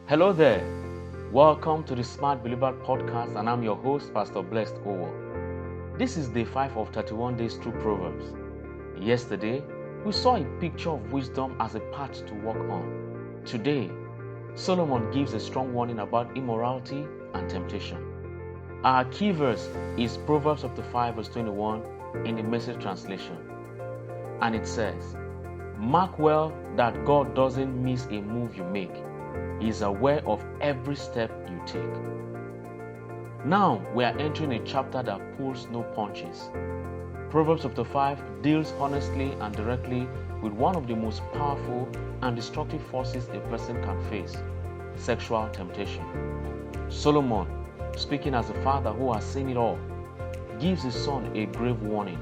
Hello there. Welcome to the Smart Believer podcast, and I'm your host, Pastor Blessed Uwoh. This is day 5 of 31 days through Proverbs. Yesterday, we saw a picture of wisdom as a path to walk on. Today, Solomon gives a strong warning about immorality and temptation. Our key verse is Proverbs chapter 5 verse 21 in the Message translation. And it says, "Mark well that God doesn't miss a move you make. He is aware of every step you take." Now we are entering a chapter that pulls no punches. Proverbs chapter 5 deals honestly and directly with one of the most powerful and destructive forces a person can face: sexual temptation. Solomon, speaking as a father who has seen it all, gives his son a grave warning.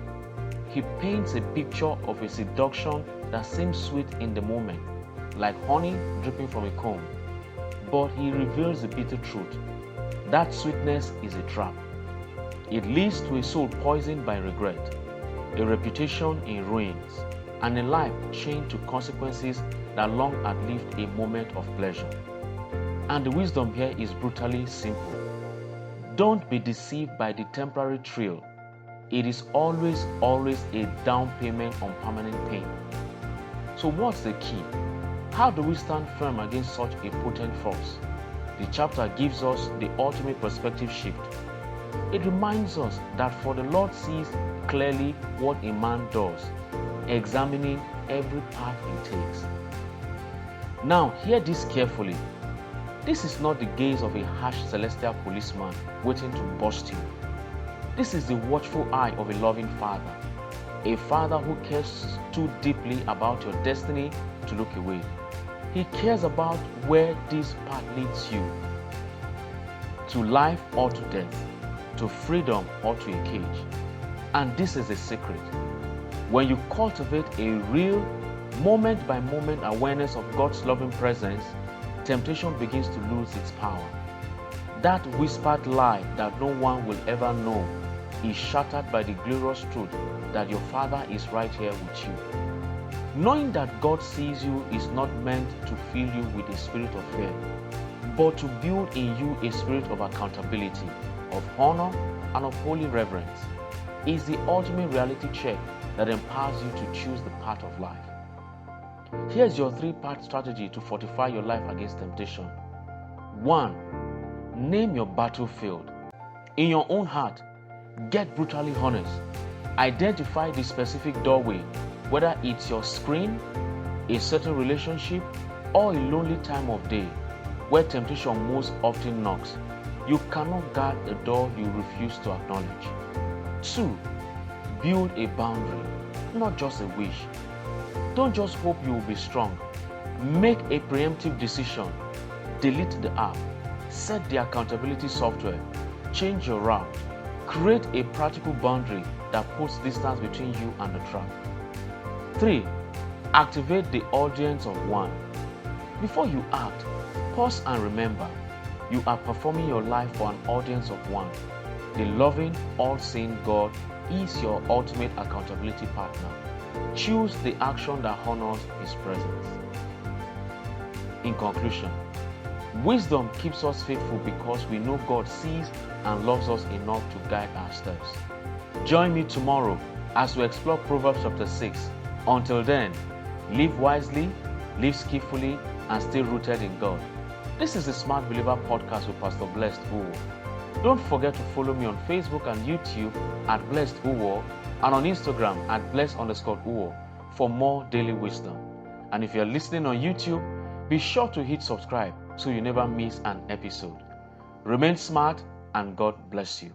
He paints a picture of a seduction that seems sweet in the moment, like honey dripping from a comb. But he reveals the bitter truth. That sweetness is a trap. It leads to a soul poisoned by regret, a reputation in ruins, and a life chained to consequences that long outlived a moment of pleasure. And the wisdom here is brutally simple. Don't be deceived by the temporary thrill. It is always a down payment on permanent pain. So what's the key? How do we stand firm against such a potent force? The chapter gives us the ultimate perspective shift. It reminds us that for the Lord sees clearly what a man does, examining every path he takes. Now hear this carefully. This is not the gaze of a harsh celestial policeman waiting to bust you. This is the watchful eye of a loving father, a father who cares too deeply about your destiny to look away. He cares about where this path leads you, to life or to death, to freedom or to a cage. And this is a secret. When you cultivate a real moment-by-moment awareness of God's loving presence, temptation begins to lose its power. That whispered lie that no one will ever know is shattered by the glorious truth that your Father is right here with you. Knowing that God sees you is not meant to fill you with a spirit of fear, but to build in you a spirit of accountability, of honor, and of holy reverence. It is the ultimate reality check that empowers you to choose the path of life. Here's your 3-part strategy to fortify your life against temptation. 1. Name your battlefield. In your own heart, get brutally honest. Identify the specific doorway, whether it's your screen, a certain relationship, or a lonely time of day where temptation most often knocks. You cannot guard a door you refuse to acknowledge. 2. Build a boundary, not just a wish. Don't just hope you will be strong. Make a preemptive decision. Delete the app. Set the accountability software. Change your route. Create a practical boundary that puts distance between you and the trap. 3. Activate the audience of one. Before you act, pause and remember, you are performing your life for an audience of one. The loving, all-seeing God is your ultimate accountability partner. Choose the action that honors His presence. In conclusion, wisdom keeps us faithful because we know God sees and loves us enough to guide our steps. Join me tomorrow as we explore Proverbs chapter 6. Until then, live wisely, live skillfully, and stay rooted in God. This is the Smart Believer podcast with Pastor Blessed Uwoh. Don't forget to follow me on Facebook and YouTube at Blessed Uwoh and on Instagram at Blessed_Uwoh for more daily wisdom. And if you're listening on YouTube, be sure to hit subscribe so you never miss an episode. Remain smart and God bless you.